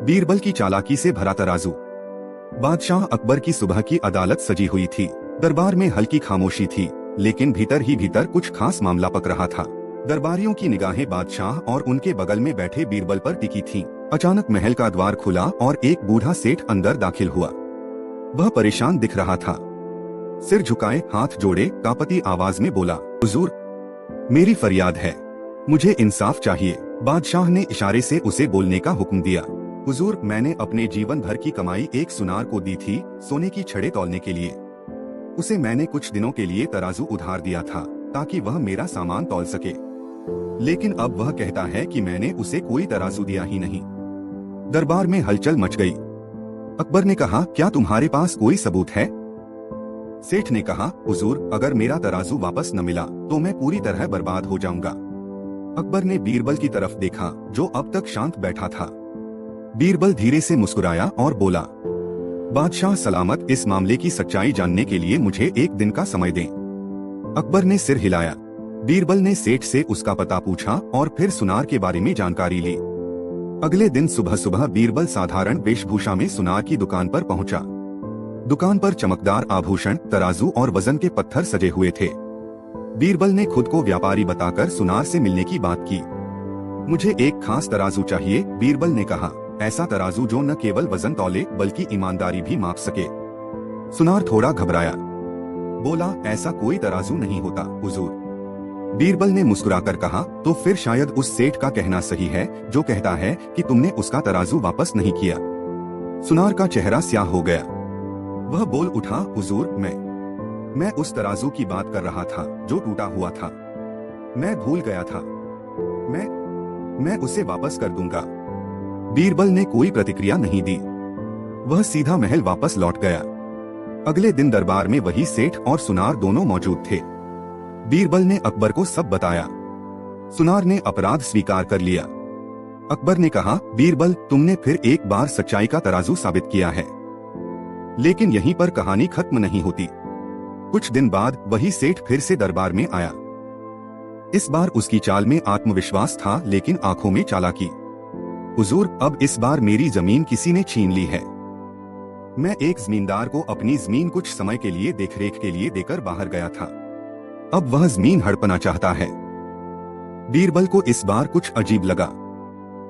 बीरबल की चालाकी से भरा तराजू। बादशाह अकबर की सुबह की अदालत सजी हुई थी। दरबार में हल्की खामोशी थी, लेकिन भीतर ही भीतर कुछ खास मामला पक रहा था। दरबारियों की निगाहें बादशाह और उनके बगल में बैठे बीरबल पर टिकी थीं। अचानक महल का द्वार खुला और एक बूढ़ा सेठ अंदर दाखिल हुआ। वह परेशान दिख रहा था। सिर झुकाए, हाथ जोड़े, कांपती आवाज में बोला, हुजूर, मेरी फरियाद है, मुझे इंसाफ चाहिए। बादशाह ने इशारे से उसे बोलने का हुक्म दिया। हुजूर, मैंने अपने जीवन भर की कमाई एक सुनार को दी थी, सोने की छड़ें तौलने के लिए। उसे मैंने कुछ दिनों के लिए तराजू उधार दिया था, ताकि वह मेरा सामान तौल सके। लेकिन अब वह कहता है कि मैंने उसे कोई तराजू दिया ही नहीं। दरबार में हलचल मच गई। अकबर ने कहा, क्या तुम्हारे पास कोई सबूत है? सेठ ने कहा, हुजूर, अगर मेरा तराजू वापस न मिला तो मैं पूरी तरह बर्बाद हो जाऊंगा। अकबर ने बीरबल की तरफ देखा, जो अब तक शांत बैठा था। बीरबल धीरे से मुस्कुराया और बोला, बादशाह सलामत, इस मामले की सच्चाई जानने के लिए मुझे एक दिन का समय दें। अकबर ने सिर हिलाया। बीरबल ने सेठ से उसका पता पूछा और फिर सुनार के बारे में जानकारी ली। अगले दिन सुबह सुबह बीरबल साधारण वेशभूषा में सुनार की दुकान पर पहुंचा। दुकान पर चमकदार आभूषण, तराजू और वजन के पत्थर सजे हुए थे। बीरबल ने खुद को व्यापारी बताकर सुनार से मिलने की बात की। मुझे एक खास तराजू चाहिए, बीरबल ने कहा। ऐसा तराजू जो न केवल वजन तौले बल्कि ईमानदारी भी माप सके। सुनार थोड़ा घबराया, बोला, ऐसा कोई तराजू नहीं होता, हुजूर। बीरबल ने मुस्कुराकर कहा, तो फिर शायद उस सेठ का कहना सही है जो कहता है कि तुमने उसका तराजू वापस नहीं किया। सुनार का चेहरा स्याह हो गया। वह बोल उठा, हुजूर, मैं उस तराजू की बात कर रहा था जो टूटा हुआ था। मैं भूल गया था। मैं उसे वापस कर दूंगा। बीरबल ने कोई प्रतिक्रिया नहीं दी। वह सीधा महल वापस लौट गया। अगले दिन दरबार में वही सेठ और सुनार दोनों मौजूद थे। बीरबल ने अकबर को सब बताया। सुनार ने अपराध स्वीकार कर लिया। अकबर ने कहा, बीरबल, तुमने फिर एक बार सच्चाई का तराजू साबित किया है। लेकिन यहीं पर कहानी खत्म नहीं होती। कुछ दिन बाद वही सेठ फिर से दरबार में आया। इस बार उसकी चाल में आत्मविश्वास था, लेकिन आंखों में चालाकी। हुजूर, अब इस बार मेरी जमीन किसी ने छीन ली है। मैं एक जमींदार को अपनी जमीन कुछ समय के लिए देखरेख के लिए देकर बाहर गया था। अब वह जमीन हड़पना चाहता है। बीरबल को इस बार कुछ अजीब लगा।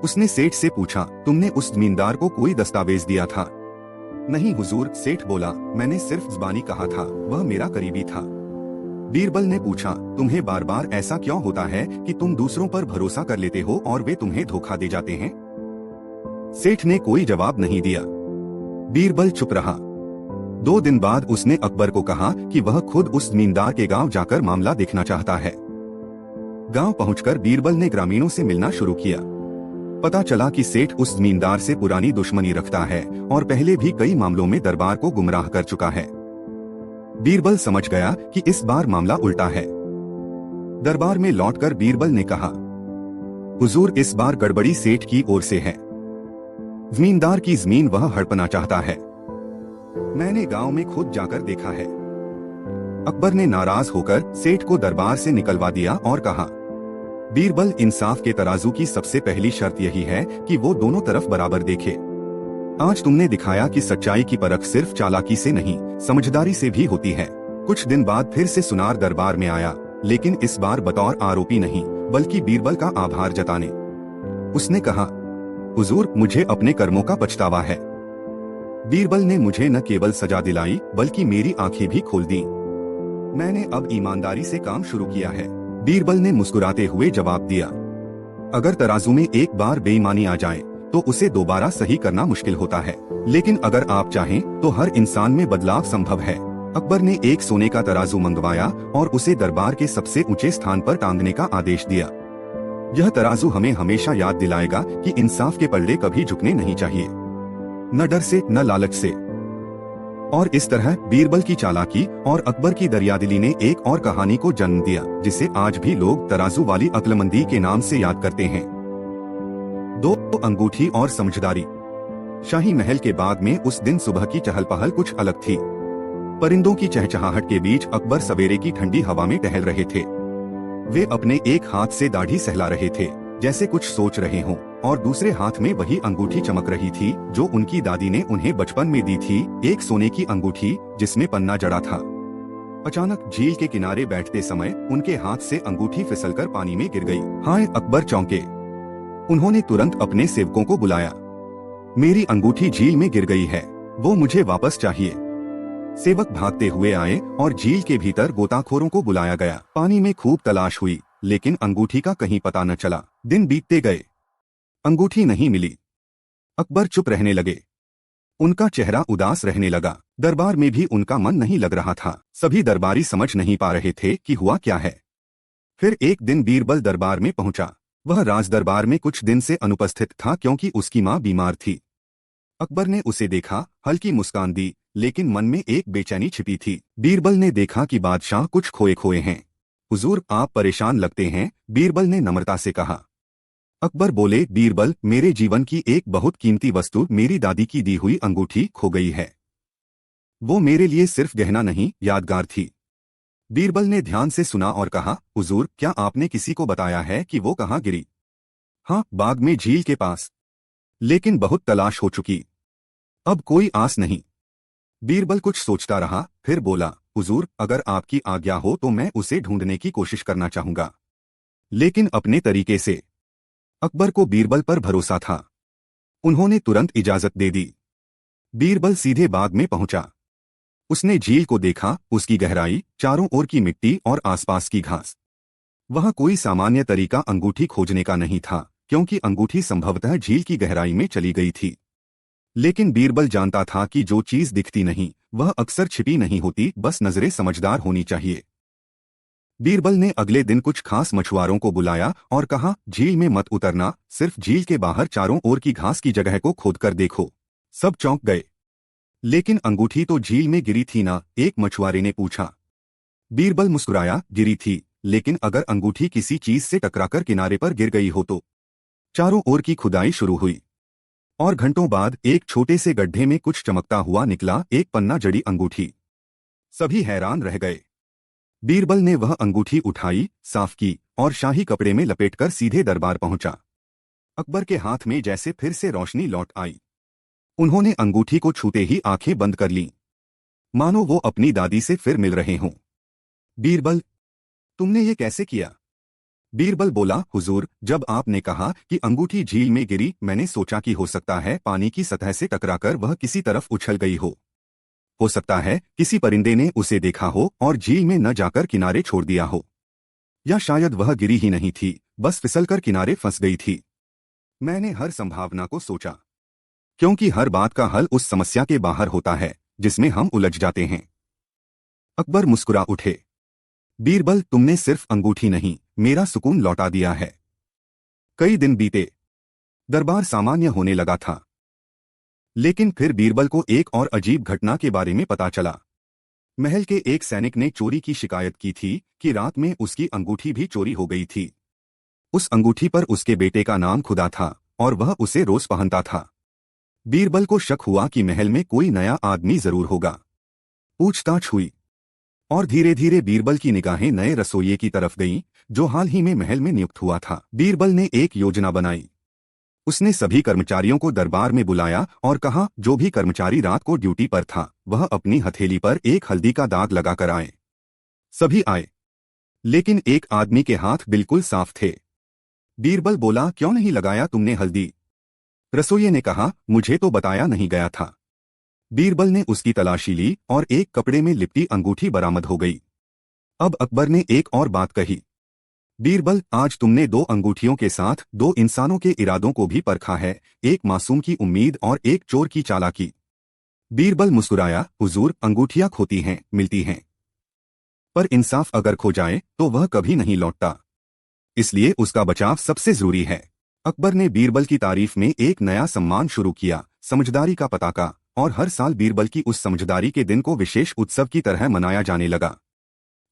उसने सेठ से पूछा, तुमने उस जमींदार को कोई दस्तावेज दिया था? नहीं हुजूर, सेठ बोला, मैंने सिर्फ जुबानी कहा था, वह मेरा करीबी था। बीरबल ने पूछा, तुम्हें बार बार ऐसा क्यों होता है कि तुम दूसरों पर भरोसा कर लेते हो और वे तुम्हें धोखा दे जाते हैं? सेठ ने कोई जवाब नहीं दिया। बीरबल चुप रहा। 2 दिन बाद उसने अकबर को कहा कि वह खुद उस जमींदार के गांव जाकर मामला देखना चाहता है। गांव पहुंचकर बीरबल ने ग्रामीणों से मिलना शुरू किया। पता चला कि सेठ उस जमींदार से पुरानी दुश्मनी रखता है और पहले भी कई मामलों में दरबार को गुमराह कर चुका है। बीरबल समझ गया कि इस बार मामला उल्टा है। दरबार में लौटकर बीरबल ने कहा, हुजूर, इस बार गड़बड़ी सेठ की ओर से है। जमींदार की जमीन वह हड़पना चाहता है। मैंने गांव में खुद जाकर देखा है। अकबर ने नाराज होकर सेठ को दरबार से निकलवा दिया और कहा, बीरबल, इंसाफ के तराजू की सबसे पहली शर्त यही है कि वो दोनों तरफ बराबर देखे। आज तुमने दिखाया कि सच्चाई की परख सिर्फ चालाकी से नहीं, समझदारी से भी होती है। कुछ दिन बाद फिर से सुनार दरबार में आया, लेकिन इस बार बतौर आरोपी नहीं, बल्कि बीरबल का आभार जताने। उसने कहा, हुजूर, मुझे अपने कर्मों का पछतावा है। बीरबल ने मुझे न केवल सजा दिलाई, बल्कि मेरी आंखें भी खोल दी। मैंने अब ईमानदारी से काम शुरू किया है। बीरबल ने मुस्कुराते हुए जवाब दिया, अगर तराजू में एक बार बेईमानी आ जाए तो उसे दोबारा सही करना मुश्किल होता है, लेकिन अगर आप चाहें तो हर इंसान में बदलाव संभव है। अकबर ने एक सोने का तराजू मंगवाया और उसे दरबार के सबसे ऊंचे स्थान पर टांगने का आदेश दिया। यह तराजू हमें हमेशा याद दिलाएगा कि इंसाफ के पलड़े कभी झुकने नहीं चाहिए, न डर से न लालच से। और इस तरह बीरबल की चालाकी और अकबर की दरियादिली ने एक और कहानी को जन्म दिया, जिसे आज भी लोग तराजू वाली अक्लमंदी के नाम से याद करते हैं। 2 अंगूठी और समझदारी। शाही महल के बाग में उस दिन सुबह की चहल पहल कुछ अलग थी। परिंदों की चहचहाहट के बीच अकबर सवेरे की ठंडी हवा में टहल रहे थे। वे अपने एक हाथ से दाढ़ी सहला रहे थे, जैसे कुछ सोच रहे हों, और दूसरे हाथ में वही अंगूठी चमक रही थी जो उनकी दादी ने उन्हें बचपन में दी थी, एक सोने की अंगूठी जिसमें पन्ना जड़ा था। अचानक झील के किनारे बैठते समय उनके हाथ से अंगूठी फिसलकर पानी में गिर गई। हाय, अकबर चौंके। उन्होंने तुरंत अपने सेवकों को बुलाया। मेरी अंगूठी झील में गिर गई है, वो मुझे वापस चाहिए। सेवक भागते हुए आए और झील के भीतर गोताखोरों को बुलाया गया। पानी में खूब तलाश हुई, लेकिन अंगूठी का कहीं पता न चला। दिन बीतते गए, अंगूठी नहीं मिली। अकबर चुप रहने लगे। उनका चेहरा उदास रहने लगा। दरबार में भी उनका मन नहीं लग रहा था। सभी दरबारी समझ नहीं पा रहे थे कि हुआ क्या है। फिर एक दिन बीरबल दरबार में पहुंचा। वह राज दरबार में कुछ दिन से अनुपस्थित था क्योंकि उसकी मां बीमार थी। अकबर ने उसे देखा, हल्की मुस्कान दी, लेकिन मन में एक बेचैनी छिपी थी। बीरबल ने देखा कि बादशाह कुछ खोए खोए हैं। हुजूर, आप परेशान लगते हैं, बीरबल ने नम्रता से कहा। अकबर बोले, बीरबल, मेरे जीवन की एक बहुत कीमती वस्तु, मेरी दादी की दी हुई अंगूठी खो गई है। वो मेरे लिए सिर्फ गहना नहीं, यादगार थी। बीरबल ने ध्यान से सुना और कहा, हुजूर, क्या आपने किसी को बताया है कि वो कहाँ गिरी? हाँ, बाग में, झील के पास। लेकिन बहुत तलाश हो चुकी, अब कोई आस नहीं। बीरबल कुछ सोचता रहा, फिर बोला, हुजूर, अगर आपकी आज्ञा हो तो मैं उसे ढूंढने की कोशिश करना चाहूंगा, लेकिन अपने तरीके से। अकबर को बीरबल पर भरोसा था। उन्होंने तुरंत इजाजत दे दी। बीरबल सीधे बाग में पहुंचा। उसने झील को देखा, उसकी गहराई, चारों ओर की मिट्टी और आसपास की घास। वहां कोई सामान्य तरीका अंगूठी खोजने का नहीं था, क्योंकि अंगूठी संभवतः झील की गहराई में चली गई थी। लेकिन बीरबल जानता था कि जो चीज दिखती नहीं वह अक्सर छिपी नहीं होती, बस नजरें समझदार होनी चाहिए। बीरबल ने अगले दिन कुछ खास मछुआरों को बुलाया और कहा, झील में मत उतरना, सिर्फ झील के बाहर चारों ओर की घास की जगह को खोदकर देखो। सब चौंक गए। लेकिन अंगूठी तो झील में गिरी थी ना? एक मछुआरे ने पूछा। बीरबल मुस्कुराया, गिरी थी, लेकिन अगर अंगूठी किसी चीज से टकराकर किनारे पर गिर गई हो तो? चारों ओर की खुदाई शुरू हुई और घंटों बाद एक छोटे से गड्ढे में कुछ चमकता हुआ निकला, एक पन्ना जड़ी अंगूठी। सभी हैरान रह गए। बीरबल ने वह अंगूठी उठाई, साफ की और शाही कपड़े में लपेटकर सीधे दरबार पहुंचा। अकबर के हाथ में जैसे फिर से रोशनी लौट आई। उन्होंने अंगूठी को छूते ही आंखें बंद कर लीं, मानो वो अपनी दादी से फिर मिल रहे हों। बीरबल, तुमने ये कैसे किया? बीरबल बोला, हुजूर, जब आपने कहा कि अंगूठी झील में गिरी, मैंने सोचा कि हो सकता है पानी की सतह से टकराकर वह किसी तरफ उछल गई हो सकता है किसी परिंदे ने उसे देखा हो और झील में न जाकर किनारे छोड़ दिया हो, या शायद वह गिरी ही नहीं थी, बस फिसलकर किनारे फंस गई थी। मैंने हर संभावना को सोचा, क्योंकि हर बात का हल उस समस्या के बाहर होता है जिसमें हम उलझ जाते हैं। अकबर मुस्कुरा उठे। बीरबल, तुमने सिर्फ अंगूठी नहीं, मेरा सुकून लौटा दिया है। कई दिन बीते। दरबार सामान्य होने लगा था। लेकिन फिर बीरबल को एक और अजीब घटना के बारे में पता चला। महल के एक सैनिक ने चोरी की शिकायत की थी कि रात में उसकी अंगूठी भी चोरी हो गई थी। उस अंगूठी पर उसके बेटे का नाम खुदा था और वह उसे रोज पहनता था। बीरबल को शक हुआ कि महल में कोई नया आदमी जरूर होगा। पूछताछ हुई और धीरे धीरे बीरबल की निगाहें नए रसोइये की तरफ गईं, जो हाल ही में महल में नियुक्त हुआ था। बीरबल ने एक योजना बनाई। उसने सभी कर्मचारियों को दरबार में बुलाया और कहा, जो भी कर्मचारी रात को ड्यूटी पर था वह अपनी हथेली पर एक हल्दी का दाग लगाकर आए। सभी आए, लेकिन एक आदमी के हाथ बिल्कुल साफ थे। बीरबल बोला, क्यों नहीं लगाया तुमने हल्दी? रसोइये ने कहा, मुझे तो बताया नहीं गया था। बीरबल ने उसकी तलाशी ली और एक कपड़े में लिपटी अंगूठी बरामद हो गई। अब अकबर ने एक और बात कही, बीरबल, आज तुमने दो अंगूठियों के साथ दो इंसानों के इरादों को भी परखा है, एक मासूम की उम्मीद और एक चोर की चालाकी। बीरबल मुस्कुराया, हुजूर, अंगूठियां खोती हैं, मिलती हैं, पर इंसाफ अगर खो जाए तो वह कभी नहीं लौटता, इसलिए उसका बचाव सबसे जरूरी है। अकबर ने बीरबल की तारीफ में एक नया सम्मान शुरू किया, समझदारी का पताका, और हर साल बीरबल की उस समझदारी के दिन को विशेष उत्सव की तरह मनाया जाने लगा।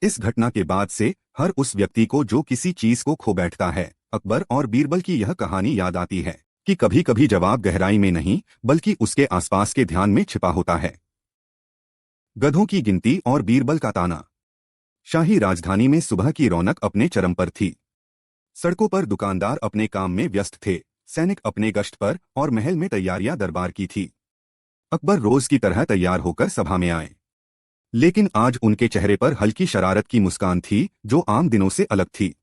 इस घटना के बाद से हर उस व्यक्ति को जो किसी चीज को खो बैठता है, अकबर और बीरबल की यह कहानी याद आती है कि कभी कभी जवाब गहराई में नहीं बल्कि उसके आसपास के ध्यान में छिपा होता है। गधों की गिनती और बीरबल का ताना। शाही राजधानी में सुबह की रौनक अपने चरम पर थी। सड़कों पर दुकानदार अपने काम में व्यस्त थे, सैनिक अपने गश्त पर और महल में तैयारियां दरबार की थी। अकबर रोज की तरह तैयार होकर सभा में आए, लेकिन आज उनके चेहरे पर हल्की शरारत की मुस्कान थी जो आम दिनों से अलग थी।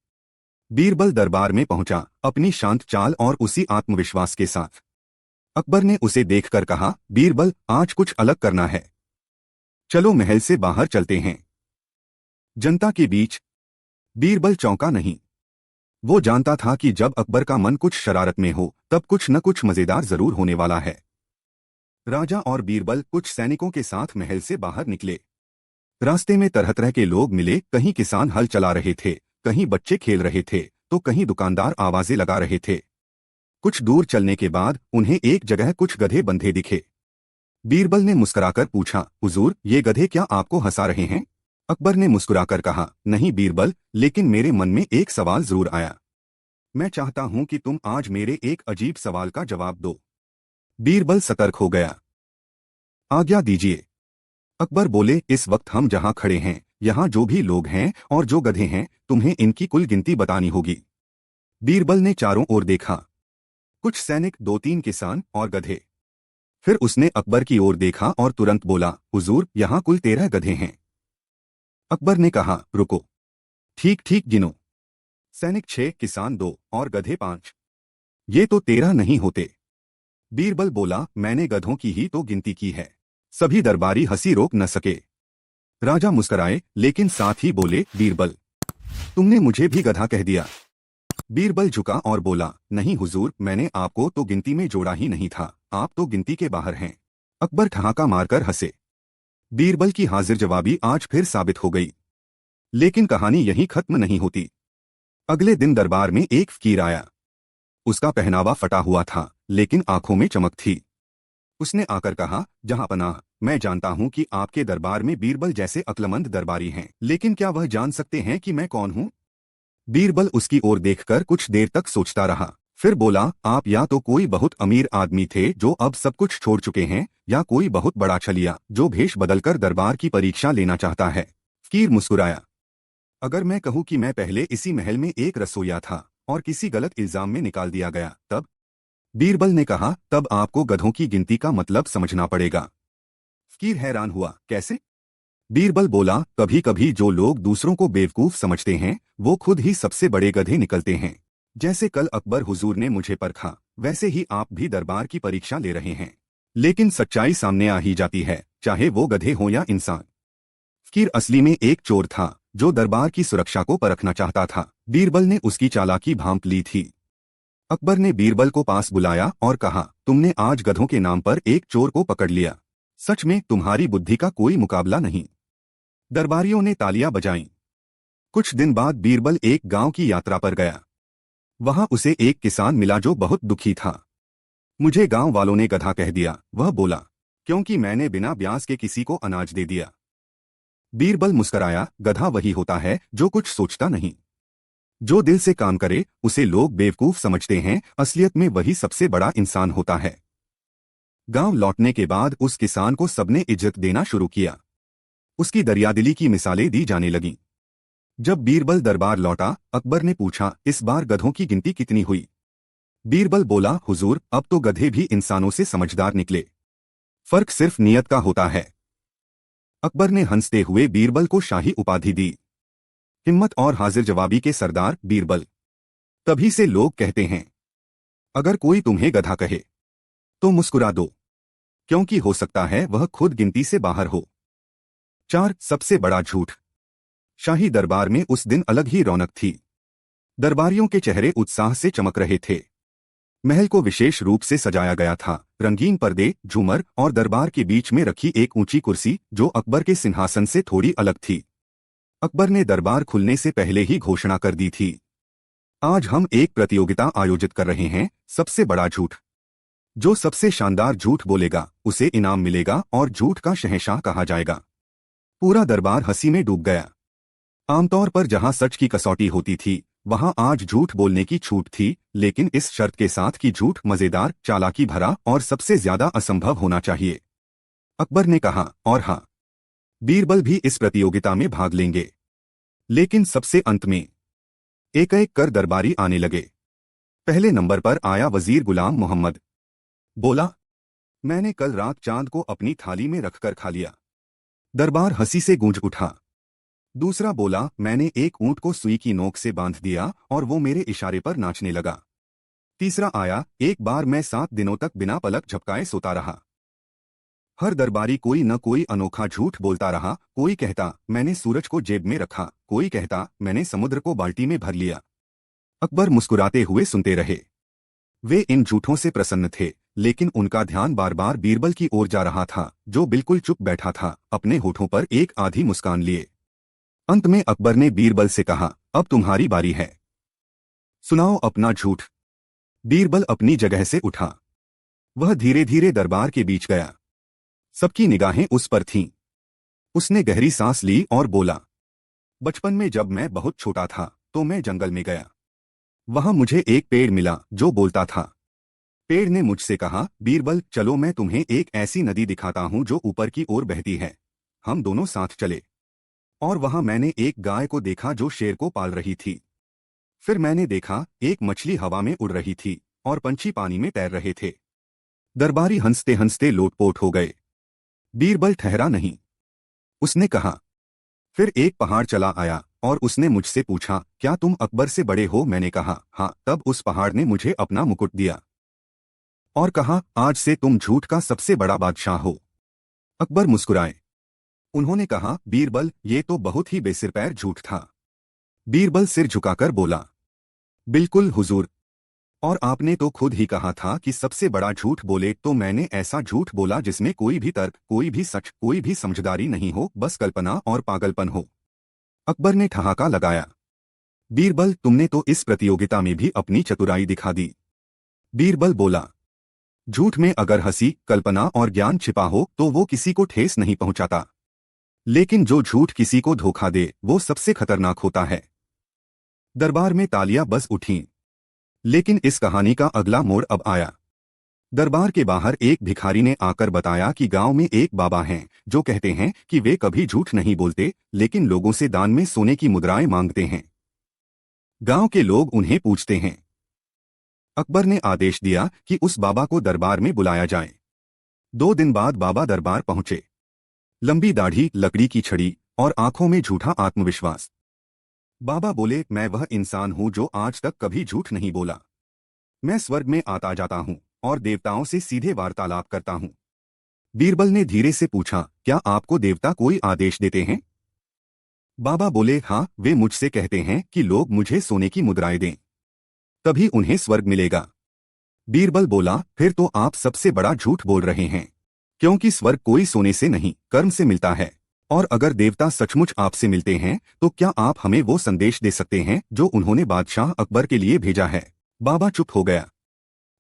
बीरबल दरबार में पहुंचा, अपनी शांत चाल और उसी आत्मविश्वास के साथ। अकबर ने उसे देखकर कहा, बीरबल, आज कुछ अलग करना है। चलो महल से बाहर चलते हैं। जनता के बीच बीरबल चौंका नहीं। वो जानता था कि जब अकबर का मन कुछ शरारत में हो तब कुछ न कुछ मजेदार जरूर होने वाला है। राजा और बीरबल कुछ सैनिकों के साथ महल से बाहर निकले। रास्ते में तरह तरह के लोग मिले, कहीं किसान हल चला रहे थे, कहीं बच्चे खेल रहे थे, तो कहीं दुकानदार आवाजें लगा रहे थे। कुछ दूर चलने के बाद उन्हें एक जगह कुछ गधे बंधे दिखे। बीरबल ने मुस्कुराकर पूछा, हुजूर, ये गधे क्या आपको हंसा रहे हैं? अकबर ने मुस्कुराकर कहा, नहीं बीरबल, लेकिन मेरे मन में एक सवाल जरूर आया। मैं चाहता हूं कि तुम आज मेरे एक अजीब सवाल का जवाब दो। बीरबल सतर्क हो गया। आज्ञा दीजिए। अकबर बोले, इस वक्त हम जहां खड़े हैं, यहाँ जो भी लोग हैं और जो गधे हैं, तुम्हें इनकी कुल गिनती बतानी होगी। बीरबल ने चारों ओर देखा। कुछ सैनिक, 2-3 किसान और गधे। फिर उसने अकबर की ओर देखा और तुरंत बोला, हुजूर, यहाँ कुल 13 गधे हैं। अकबर ने कहा, रुको, ठीक ठीक गिनो। सैनिक 6, किसान 2 और गधे 5। ये तो 13 नहीं होते। बीरबल बोला, मैंने गधों की ही तो गिनती की है। सभी दरबारी हंसी रोक न सके। राजा मुस्कुराए, लेकिन साथ ही बोले, बीरबल, तुमने मुझे भी गधा कह दिया। बीरबल झुका और बोला, नहीं हुजूर, मैंने आपको तो गिनती में जोड़ा ही नहीं था, आप तो गिनती के बाहर हैं। अकबर ठहाका मारकर हंसे। बीरबल की हाजिर जवाबी आज फिर साबित हो गई। लेकिन कहानी यहीं खत्म नहीं होती। अगले दिन दरबार में एक फकीर आया। उसका पहनावा फटा हुआ था, लेकिन आंखों में चमक थी। उसने आकर कहा, जहांपनाह, मैं जानता हूं कि आपके दरबार में बीरबल जैसे अक्लमंद दरबारी हैं, लेकिन क्या वह जान सकते हैं कि मैं कौन हूं? बीरबल उसकी ओर देखकर कुछ देर तक सोचता रहा, फिर बोला, आप या तो कोई बहुत अमीर आदमी थे जो अब सब कुछ छोड़ चुके हैं, या कोई बहुत बड़ा छलिया जो भेष बदलकर दरबार की परीक्षा लेना चाहता है। फकीर मुस्कुराया। अगर मैं कहूं कि मैं पहले इसी महल में एक रसोइया था और किसी गलत इल्जाम में निकाल दिया गया, तब? बीरबल ने कहा, तब आपको गधों की गिनती का मतलब समझना पड़ेगा। फकीर हैरान हुआ, कैसे? बीरबल बोला, कभी कभी जो लोग दूसरों को बेवकूफ समझते हैं वो खुद ही सबसे बड़े गधे निकलते हैं। जैसे कल अकबर हुजूर ने मुझे परखा, वैसे ही आप भी दरबार की परीक्षा ले रहे हैं। लेकिन सच्चाई सामने आ ही जाती है, चाहे वो गधे हो या इंसान। फकीर असली में एक चोर था जो दरबार की सुरक्षा को परखना चाहता था। बीरबल ने उसकी चालाकी भांप ली थी। अकबर ने बीरबल को पास बुलाया और कहा, तुमने आज गधों के नाम पर एक चोर को पकड़ लिया। सच में तुम्हारी बुद्धि का कोई मुकाबला नहीं। दरबारियों ने तालियां बजाईं। कुछ दिन बाद बीरबल एक गांव की यात्रा पर गया। वहां उसे एक किसान मिला जो बहुत दुखी था। मुझे गांव वालों ने गधा कह दिया, वह बोला, क्योंकि मैंने बिना ब्याज के किसी को अनाज दे दिया। बीरबल मुस्कराया, गधा वही होता है जो कुछ सोचता नहीं। जो दिल से काम करे उसे लोग बेवकूफ समझते हैं, असलियत में वही सबसे बड़ा इंसान होता है। गांव लौटने के बाद उस किसान को सबने इज्जत देना शुरू किया। उसकी दरियादिली की मिसालें दी जाने लगीं। जब बीरबल दरबार लौटा, अकबर ने पूछा, इस बार गधों की गिनती कितनी हुई? बीरबल बोला, हुजूर, अब तो गधे भी इंसानों से समझदार निकले। फर्क सिर्फ नियत का होता है। अकबर ने हंसते हुए बीरबल को शाही उपाधि दी, हिम्मत और हाजिर जवाबी के सरदार बीरबल। तभी से लोग कहते हैं, अगर कोई तुम्हें गधा कहे तो मुस्कुरा दो, क्योंकि हो सकता है वह खुद गिनती से बाहर हो। 4. सबसे बड़ा झूठ। शाही दरबार में उस दिन अलग ही रौनक थी। दरबारियों के चेहरे उत्साह से चमक रहे थे। महल को विशेष रूप से सजाया गया था। रंगीन पर्दे, झूमर और दरबार के बीच में रखी एक ऊंची कुर्सी जो अकबर के सिंहासन से थोड़ी अलग थी। अकबर ने दरबार खुलने से पहले ही घोषणा कर दी थी, आज हम एक प्रतियोगिता आयोजित कर रहे हैं, सबसे बड़ा झूठ। जो सबसे शानदार झूठ बोलेगा उसे इनाम मिलेगा और झूठ का शहंशाह कहा जाएगा। पूरा दरबार हंसी में डूब गया। आमतौर पर जहां सच की कसौटी होती थी वहां आज झूठ बोलने की छूट थी, लेकिन इस शर्त के साथ कि झूठ मजेदार, चालाकी भरा और सबसे ज्यादा असंभव होना चाहिए। अकबर ने कहा, और हाँ, बीरबल भी इस प्रतियोगिता में भाग लेंगे। लेकिन सबसे अंत में एक एक कर दरबारी आने लगे। पहले नंबर पर आया वजीर गुलाम मोहम्मद। बोला, मैंने कल रात चांद को अपनी थाली में रखकर खा लिया। दरबार हंसी से गूंज उठा। दूसरा बोला, मैंने एक ऊंट को सुई की नोक से बांध दिया और वो मेरे इशारे पर नाचने लगा। तीसरा आया, एक बार मैं 7 दिनों तक बिना पलक झपकाए सोता रहा। हर दरबारी कोई न कोई अनोखा झूठ बोलता रहा। कोई कहता, मैंने सूरज को जेब में रखा। कोई कहता, मैंने समुद्र को बाल्टी में भर लिया। अकबर मुस्कुराते हुए सुनते रहे। वे इन झूठों से प्रसन्न थे, लेकिन उनका ध्यान बार बार बीरबल की ओर जा रहा था, जो बिल्कुल चुप बैठा था, अपने होठों पर एक आधी मुस्कान लिए। अंत में अकबर ने बीरबल से कहा, अब तुम्हारी बारी है, सुनाओ अपना झूठ। बीरबल अपनी जगह से उठा। वह धीरे धीरे दरबार के बीच गया। सबकी निगाहें उस पर थीं। उसने गहरी सांस ली और बोला, बचपन में जब मैं बहुत छोटा था तो मैं जंगल में गया। वहां मुझे एक पेड़ मिला जो बोलता था। पेड़ ने मुझसे कहा, बीरबल चलो मैं तुम्हें एक ऐसी नदी दिखाता हूं जो ऊपर की ओर बहती है। हम दोनों साथ चले और वहां मैंने एक गाय को देखा जो शेर को पाल रही थी। फिर मैंने देखा एक मछली हवा में उड़ रही थी और पंछी पानी में तैर रहे थे। दरबारी हंसते हंसते लोटपोट हो गए। बीरबल ठहरा नहीं। उसने कहा, फिर एक पहाड़ चला आया और उसने मुझसे पूछा, क्या तुम अकबर से बड़े हो? मैंने कहा, हाँ। तब उस पहाड़ ने मुझे अपना मुकुट दिया और कहा, आज से तुम झूठ का सबसे बड़ा बादशाह हो। अकबर मुस्कुराए। उन्होंने कहा, बीरबल ये तो बहुत ही बेसिरपैर झूठ था। बीरबल सिर झुकाकर बोला, बिल्कुल हुजूर, और आपने तो खुद ही कहा था कि सबसे बड़ा झूठ बोले तो मैंने ऐसा झूठ बोला जिसमें कोई भी तर्क, कोई भी सच, कोई भी समझदारी नहीं हो, बस कल्पना और पागलपन हो। अकबर ने ठहाका लगाया। बीरबल तुमने तो इस प्रतियोगिता में भी अपनी चतुराई दिखा दी। बीरबल बोला, झूठ में अगर हंसी, कल्पना और ज्ञान छिपा हो तो वो किसी को ठेस नहीं पहुंचाता, लेकिन जो झूठ किसी को धोखा दे वो सबसे खतरनाक होता है। दरबार में तालियां बज उठीं। लेकिन इस कहानी का अगला मोड़ अब आया। दरबार के बाहर एक भिखारी ने आकर बताया कि गांव में एक बाबा हैं जो कहते हैं कि वे कभी झूठ नहीं बोलते, लेकिन लोगों से दान में सोने की मुद्राएं मांगते हैं। गांव के लोग उन्हें पूछते हैं। अकबर ने आदेश दिया कि उस बाबा को दरबार में बुलाया जाए। 2 दिन बाद बाबा दरबार पहुंचे। लंबी दाढ़ी, लकड़ी की छड़ी और आंखों में झूठा आत्मविश्वास। बाबा बोले, मैं वह इंसान हूं जो आज तक कभी झूठ नहीं बोला। मैं स्वर्ग में आता जाता हूं और देवताओं से सीधे वार्तालाप करता हूं। बीरबल ने धीरे से पूछा, क्या आपको देवता कोई आदेश देते हैं? बाबा बोले, हाँ, वे मुझसे कहते हैं कि लोग मुझे सोने की मुद्राएं दें, तभी उन्हें स्वर्ग मिलेगा। बीरबल बोला, फिर तो आप सबसे बड़ा झूठ बोल रहे हैं, क्योंकि स्वर्ग कोई सोने से नहीं, कर्म से मिलता है। और अगर देवता सचमुच आपसे मिलते हैं तो क्या आप हमें वो संदेश दे सकते हैं जो उन्होंने बादशाह अकबर के लिए भेजा है? बाबा चुप हो गया।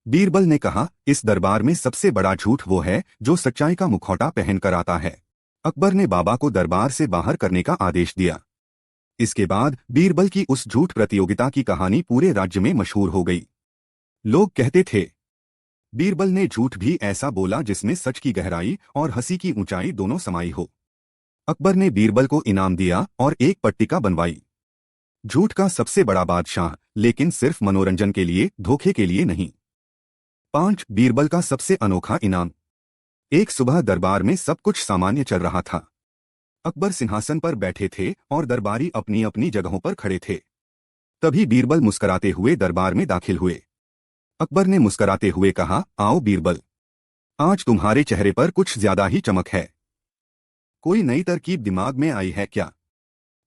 बीरबल ने कहा, इस दरबार में सबसे बड़ा झूठ वो है जो सच्चाई का मुखौटा पहनकर आता है। अकबर ने बाबा को दरबार से बाहर करने का आदेश दिया। इसके बाद बीरबल की उस झूठ प्रतियोगिता की कहानी पूरे राज्य में मशहूर हो गई। लोग कहते थे, बीरबल ने झूठ भी ऐसा बोला जिसमें सच की गहराई और हंसी की ऊंचाई दोनों समाई हो। अकबर ने बीरबल को इनाम दिया और एक पट्टिका बनवाई, झूठ का सबसे बड़ा बादशाह, लेकिन सिर्फ मनोरंजन के लिए, धोखे के लिए नहीं। 5 बीरबल का सबसे अनोखा इनाम। एक सुबह दरबार में सब कुछ सामान्य चल रहा था। अकबर सिंहासन पर बैठे थे और दरबारी अपनी अपनी जगहों पर खड़े थे। तभी बीरबल मुस्कुराते हुए दरबार में दाखिल हुए। अकबर ने मुस्कुराते हुए कहा, आओ बीरबल, आज तुम्हारे चेहरे पर कुछ ज्यादा ही चमक है। कोई नई तरकीब दिमाग में आई है क्या?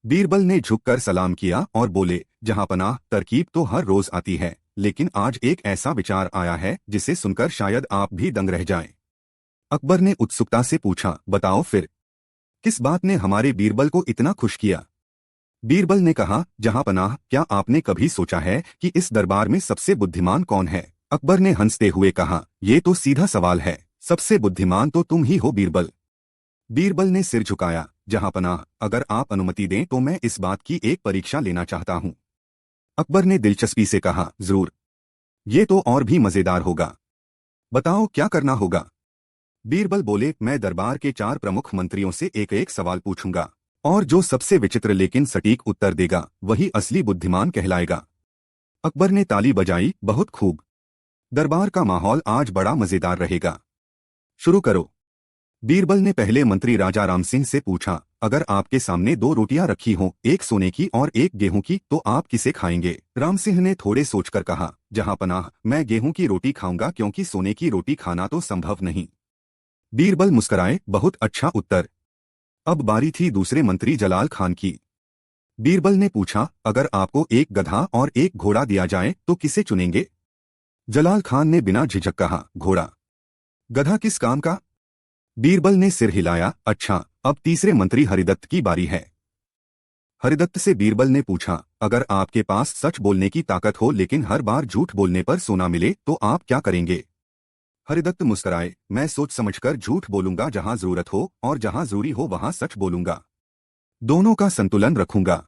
बीरबल ने झुककर सलाम किया और बोले, जहांपनाह, तरकीब तो हर रोज आती है, लेकिन आज एक ऐसा विचार आया है जिसे सुनकर शायद आप भी दंग रह जाएं। अकबर ने उत्सुकता से पूछा, बताओ फिर, किस बात ने हमारे बीरबल को इतना खुश किया? बीरबल ने कहा, जहांपनाह, क्या आपने कभी सोचा है कि इस दरबार में सबसे बुद्धिमान कौन है? अकबर ने हंसते हुए कहा, ये तो सीधा सवाल है, सबसे बुद्धिमान तो तुम ही हो बीरबल। बीरबल ने सिर झुकाया, जहांपनाह, अगर आप अनुमति दें तो मैं इस बात की एक परीक्षा लेना चाहता हूं। अकबर ने दिलचस्पी से कहा, जरूर, ये तो और भी मजेदार होगा। बताओ क्या करना होगा? बीरबल बोले, मैं दरबार के 4 प्रमुख मंत्रियों से एक एक सवाल पूछूंगा और जो सबसे विचित्र लेकिन सटीक उत्तर देगा वही असली बुद्धिमान कहलाएगा। अकबर ने ताली बजाई, बहुत खूब। दरबार का माहौल आज बड़ा मजेदार रहेगा। शुरू करो। बीरबल ने पहले मंत्री राजा राम सिंह से पूछा, अगर आपके सामने दो रोटियां रखी हों, एक सोने की और एक गेहूं की, तो आप किसे खाएंगे? राम सिंह ने थोड़े सोचकर कहा, जहांपनाह, मैं गेहूं की रोटी खाऊंगा, क्योंकि सोने की रोटी खाना तो संभव नहीं। बीरबल मुस्कुराए, बहुत अच्छा उत्तर। अब बारी थी दूसरे मंत्री जलाल खान की। बीरबल ने पूछा, अगर आपको एक गधा और एक घोड़ा दिया जाए तो किसे चुनेंगे? जलाल खान ने बिना झिझक कहा, घोड़ा। गधा किस काम का? बीरबल ने सिर हिलाया, अच्छा। अब तीसरे मंत्री हरिदत्त की बारी है। हरिदत्त से बीरबल ने पूछा, अगर आपके पास सच बोलने की ताकत हो लेकिन हर बार झूठ बोलने पर सोना मिले तो आप क्या करेंगे? हरिदत्त मुस्कुराए, मैं सोच समझकर झूठ बोलूंगा, जहां जरूरत हो, और जहां जरूरी हो वहां सच बोलूंगा। दोनों का संतुलन रखूंगा।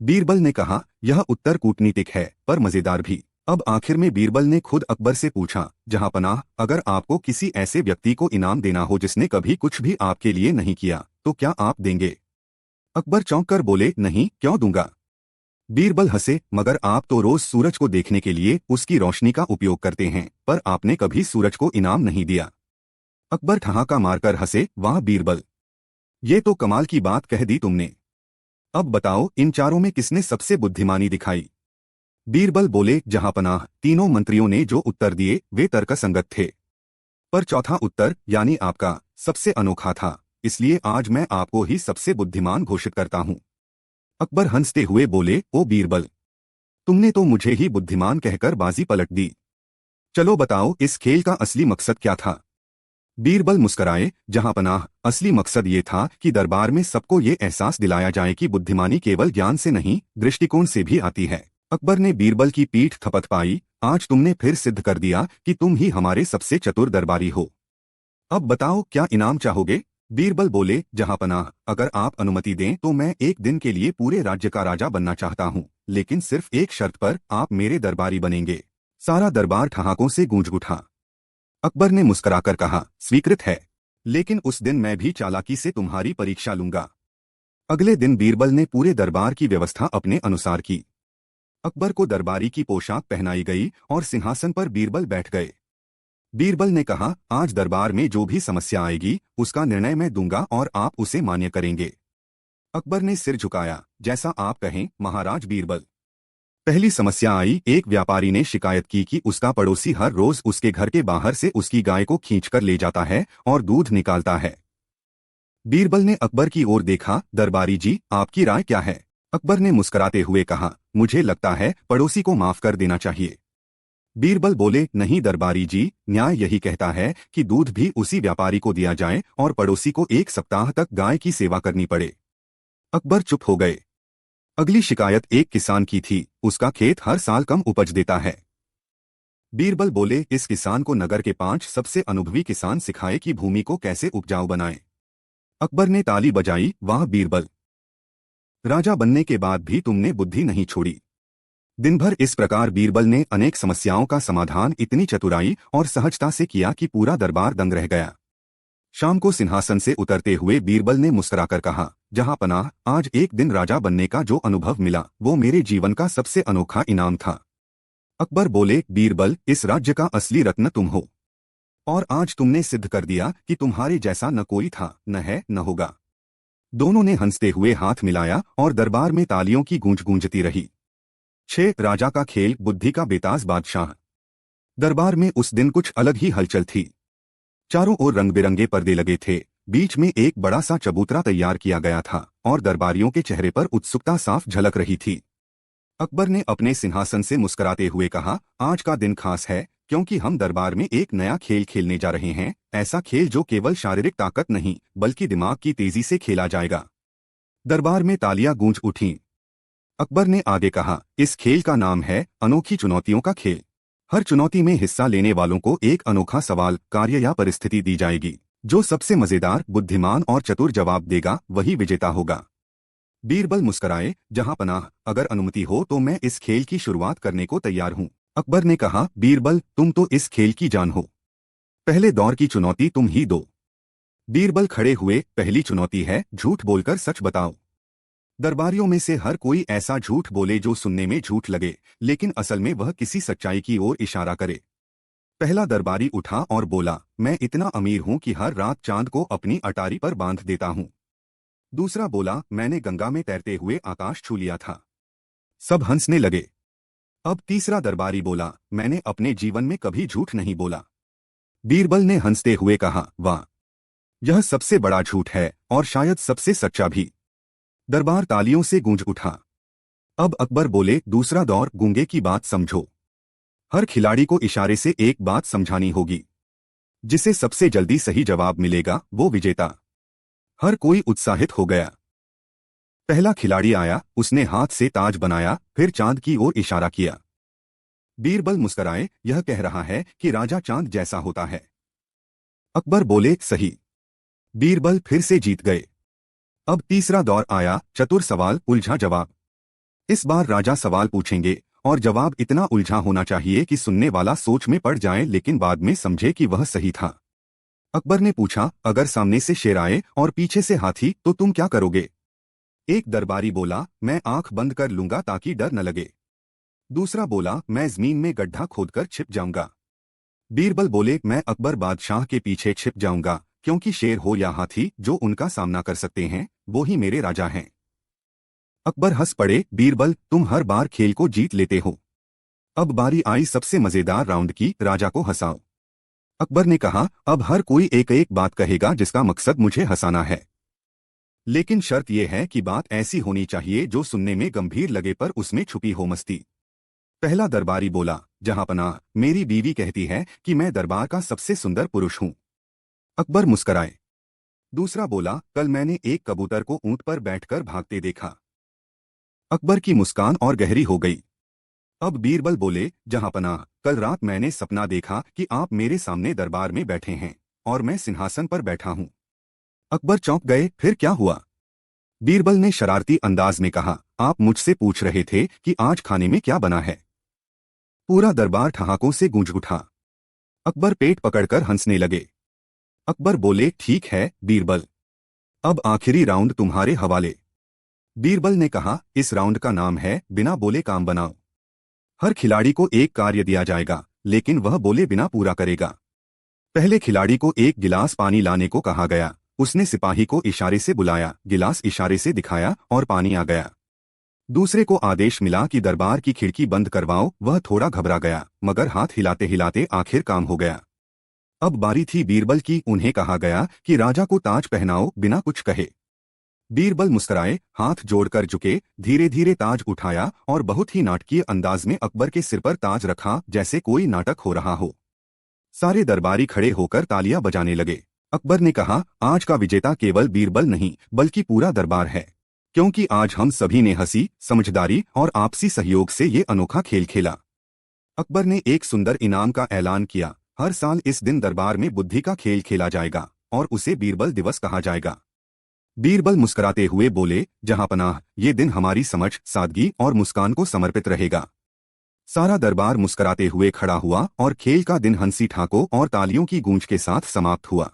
बीरबल ने कहा, यह उत्तर कूटनीतिक है पर मजेदार भी। अब आखिर में बीरबल ने खुद अकबर से पूछा, जहांपनाह, अगर आपको किसी ऐसे व्यक्ति को इनाम देना हो जिसने कभी कुछ भी आपके लिए नहीं किया, तो क्या आप देंगे? अकबर चौंक कर बोले, नहीं, क्यों दूंगा? बीरबल हंसे, मगर आप तो रोज सूरज को देखने के लिए उसकी रोशनी का उपयोग करते हैं, पर आपने कभी सूरज को इनाम नहीं दिया। अकबर ठहाका मारकर हंसे, वाह बीरबल, ये तो कमाल की बात कह दी तुमने। अब बताओ, इन चारों में किसने सबसे बुद्धिमानी दिखाई? बीरबल बोले, जहांपनाह, तीनों मंत्रियों ने जो उत्तर दिए वे तर्कसंगत थे, पर चौथा उत्तर यानी आपका सबसे अनोखा था, इसलिए आज मैं आपको ही सबसे बुद्धिमान घोषित करता हूं। अकबर हंसते हुए बोले, ओ बीरबल, तुमने तो मुझे ही बुद्धिमान कहकर बाजी पलट दी। चलो बताओ, इस खेल का असली मकसद क्या था? बीरबल मुस्कुराए, जहांपनाह, असली मकसद ये था कि दरबार में सबको ये एहसास दिलाया जाए कि बुद्धिमानी केवल ज्ञान से नहीं, दृष्टिकोण से भी आती है। अकबर ने बीरबल की पीठ थपथपाई, आज तुमने फिर सिद्ध कर दिया कि तुम ही हमारे सबसे चतुर दरबारी हो। अब बताओ, क्या इनाम चाहोगे? बीरबल बोले, जहांपनाह, अगर आप अनुमति दें तो मैं एक दिन के लिए पूरे राज्य का राजा बनना चाहता हूँ, लेकिन सिर्फ एक शर्त पर, आप मेरे दरबारी बनेंगे। सारा दरबार ठहाकों से गूंज उठा। अकबर ने मुस्कुराकर कहा, स्वीकृत है, लेकिन उस दिन मैं भी चालाकी से तुम्हारी परीक्षा लूंगा। अगले दिन बीरबल ने पूरे दरबार की व्यवस्था अपने अनुसार की। अकबर को दरबारी की पोशाक पहनाई गई और सिंहासन पर बीरबल बैठ गए। बीरबल ने कहा, आज दरबार में जो भी समस्या आएगी उसका निर्णय मैं दूंगा और आप उसे मान्य करेंगे। अकबर ने सिर झुकाया, जैसा आप कहें महाराज बीरबल। पहली समस्या आई, एक व्यापारी ने शिकायत की कि उसका पड़ोसी हर रोज उसके घर के बाहर से उसकी गाय को खींचकर ले जाता है और दूध निकालता है। बीरबल ने अकबर की ओर देखा, दरबारी जी, आपकी राय क्या है? अकबर ने मुस्कुराते हुए कहा, मुझे लगता है पड़ोसी को माफ कर देना चाहिए। बीरबल बोले, नहीं दरबारी जी, न्याय यही कहता है कि दूध भी उसी व्यापारी को दिया जाए और पड़ोसी को एक सप्ताह तक गाय की सेवा करनी पड़े। अकबर चुप हो गए। अगली शिकायत एक किसान की थी, उसका खेत हर साल कम उपज देता है। बीरबल बोले, इस किसान को नगर के 5 सबसे अनुभवी किसान सिखाए कि भूमि को कैसे उपजाऊ बनाएं। अकबर ने ताली बजाई, वाह बीरबल, राजा बनने के बाद भी तुमने बुद्धि नहीं छोड़ी। दिन भर इस प्रकार बीरबल ने अनेक समस्याओं का समाधान इतनी चतुराई और सहजता से किया कि पूरा दरबार दंग रह गया। शाम को सिंहासन से उतरते हुए बीरबल ने मुस्कुराकर कहा, जहांपनाह, आज एक दिन राजा बनने का जो अनुभव मिला वो मेरे जीवन का सबसे अनोखा इनाम था। अकबर बोले, बीरबल, इस राज्य का असली रत्न तुम हो, और आज तुमने सिद्ध कर दिया कि तुम्हारे जैसा न कोई था, न है, न होगा। दोनों ने हंसते हुए हाथ मिलाया और दरबार में तालियों की गूंज गूंजती रही। 6 राजा का खेल, बुद्धि का बेताज बादशाह। दरबार में उस दिन कुछ अलग ही हलचल थी। चारों ओर रंग बिरंगे पर्दे लगे थे, बीच में एक बड़ा सा चबूतरा तैयार किया गया था और दरबारियों के चेहरे पर उत्सुकता साफ झलक रही थी। अकबर ने अपने सिंहासन से मुस्कुराते हुए कहा, आज का दिन खास है क्योंकि हम दरबार में एक नया खेल खेलने जा रहे हैं, ऐसा खेल जो केवल शारीरिक ताकत नहीं बल्कि दिमाग की तेजी से खेला जाएगा। दरबार में तालियां गूंज उठीं। अकबर ने आगे कहा, इस खेल का नाम है अनोखी चुनौतियों का खेल। हर चुनौती में हिस्सा लेने वालों को एक अनोखा सवाल, कार्य या परिस्थिति दी जाएगी। जो सबसे मजेदार, बुद्धिमान और चतुर जवाब देगा वही विजेता होगा। बीरबल मुस्कुराए, जहांपनाह, अगर अनुमति हो तो मैं इस खेल की शुरुआत करने को तैयार हूँ। अकबर ने कहा, बीरबल, तुम तो इस खेल की जान हो, पहले दौर की चुनौती तुम ही दो। बीरबल खड़े हुए, पहली चुनौती है, झूठ बोलकर सच बताओ। दरबारियों में से हर कोई ऐसा झूठ बोले जो सुनने में झूठ लगे, लेकिन असल में वह किसी सच्चाई की ओर इशारा करे। पहला दरबारी उठा और बोला, मैं इतना अमीर हूं कि हर रात चांद को अपनी अटारी पर बांध देता हूं। दूसरा बोला, मैंने गंगा में तैरते हुए आकाश छू लिया था। सब हंसने लगे। अब तीसरा दरबारी बोला, मैंने अपने जीवन में कभी झूठ नहीं बोला। बीरबल ने हंसते हुए कहा, वाह, यह सबसे बड़ा झूठ है और शायद सबसे सच्चा भी। दरबार तालियों से गूंज उठा। अब अकबर बोले, दूसरा दौर, गूंगे की बात समझो। हर खिलाड़ी को इशारे से एक बात समझानी होगी। जिसे सबसे जल्दी सही जवाब मिलेगा वो विजेता। हर कोई उत्साहित हो गया। पहला खिलाड़ी आया, उसने हाथ से ताज बनाया, फिर चांद की ओर इशारा किया। बीरबल मुस्कुराए, यह कह रहा है कि राजा चांद जैसा होता है। अकबर बोले, सही। बीरबल फिर से जीत गए। अब तीसरा दौर आया, चतुर सवाल उलझा जवाब। इस बार राजा सवाल पूछेंगे और जवाब इतना उलझा होना चाहिए कि सुनने वाला सोच में पड़ जाए लेकिन बाद में समझे कि वह सही था। अकबर ने पूछा, अगर सामने से शेर आए और पीछे से हाथी तो तुम क्या करोगे? एक दरबारी बोला, मैं आंख बंद कर लूंगा ताकि डर न लगे। दूसरा बोला, मैं जमीन में गड्ढा खोदकर छिप जाऊंगा। बीरबल बोले, मैं अकबर बादशाह के पीछे छिप जाऊंगा, क्योंकि शेर हो या हाथी जो उनका सामना कर सकते हैं वो ही मेरे राजा हैं। अकबर हंस पड़े, बीरबल तुम हर बार खेल को जीत लेते हो। अब बारी आई सबसे मजेदार राउंड की, राजा को हंसाओ। अकबर ने कहा, अब हर कोई एक एक बात कहेगा जिसका मकसद मुझे हंसाना है। लेकिन शर्त यह है कि बात ऐसी होनी चाहिए जो सुनने में गंभीर लगे पर उसमें छुपी हो मस्ती। पहला दरबारी बोला, जहांपनाह, मेरी बीवी कहती है कि मैं दरबार का सबसे सुंदर पुरुष हूं। अकबर मुस्कराए। दूसरा बोला, कल मैंने एक कबूतर को ऊंट पर बैठकर भागते देखा। अकबर की मुस्कान और गहरी हो गई। अब बीरबल बोले, जहांपनाह, कल रात मैंने सपना देखा कि आप मेरे सामने दरबार में बैठे हैं और मैं सिंहासन पर बैठा हूं। अकबर चौंक गए, फिर क्या हुआ? बीरबल ने शरारती अंदाज में कहा, आप मुझसे पूछ रहे थे कि आज खाने में क्या बना है। पूरा दरबार ठहाकों से गूंज उठा। अकबर पेट पकड़कर हंसने लगे। अकबर बोले, ठीक है बीरबल, अब आखिरी राउंड तुम्हारे हवाले। बीरबल ने कहा, इस राउंड का नाम है बिना बोले काम बनाओ। हर खिलाड़ी को एक कार्य दिया जाएगा, लेकिन वह बोले बिना पूरा करेगा। पहले खिलाड़ी को एक गिलास पानी लाने को कहा गया। उसने सिपाही को इशारे से बुलाया, गिलास इशारे से दिखाया और पानी आ गया। दूसरे को आदेश मिला कि दरबार की खिड़की बंद करवाओ। वह थोड़ा घबरा गया, मगर हाथ हिलाते हिलाते आखिर काम हो गया। अब बारी थी बीरबल की। उन्हें कहा गया कि राजा को ताज पहनाओ बिना कुछ कहे। बीरबल मुस्कुराए, हाथ जोड़कर झुके, धीरे धीरे ताज उठाया और बहुत ही नाटकीय अंदाज में अकबर के सिर पर ताज रखा, जैसे कोई नाटक हो रहा हो। सारे दरबारी खड़े होकर तालियां बजाने लगे। अकबर ने कहा, आज का विजेता केवल बीरबल नहीं बल्कि पूरा दरबार है, क्योंकि आज हम सभी ने हंसी, समझदारी और आपसी सहयोग से ये अनोखा खेल खेला। अकबर ने एक सुंदर इनाम का ऐलान किया। हर साल इस दिन दरबार में बुद्धि का खेल खेला जाएगा और उसे बीरबल दिवस कहा जाएगा। बीरबल मुस्कुराते हुए बोले, जहांपनाह, ये दिन हमारी समझ, सादगी और मुस्कान को समर्पित रहेगा। सारा दरबार मुस्कुराते हुए खड़ा हुआ और खेल का दिन हंसी ठाकों और तालियों की गूंज के साथ समाप्त हुआ।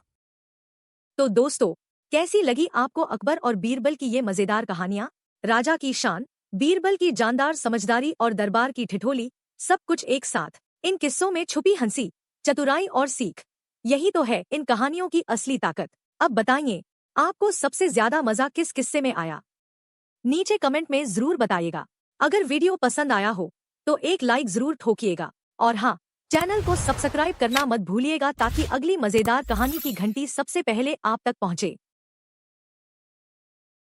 तो दोस्तों, कैसी लगी आपको अकबर और बीरबल की ये मजेदार कहानियां? राजा की शान, बीरबल की जानदार समझदारी और दरबार की ठिठोली, सब कुछ एक साथ। इन किस्सों में छुपी हंसी, चतुराई और सीख, यही तो है इन कहानियों की असली ताकत। अब बताइए, आपको सबसे ज्यादा मजा किस किस्से में आया? नीचे कमेंट में जरूर बताइएगा। अगर वीडियो पसंद आया हो तो एक लाइक जरूर ठोकिएगा और हाँ, चैनल को सब्सक्राइब करना मत भूलिएगा ताकि अगली मजेदार कहानी की घंटी सबसे पहले आप तक पहुंचे।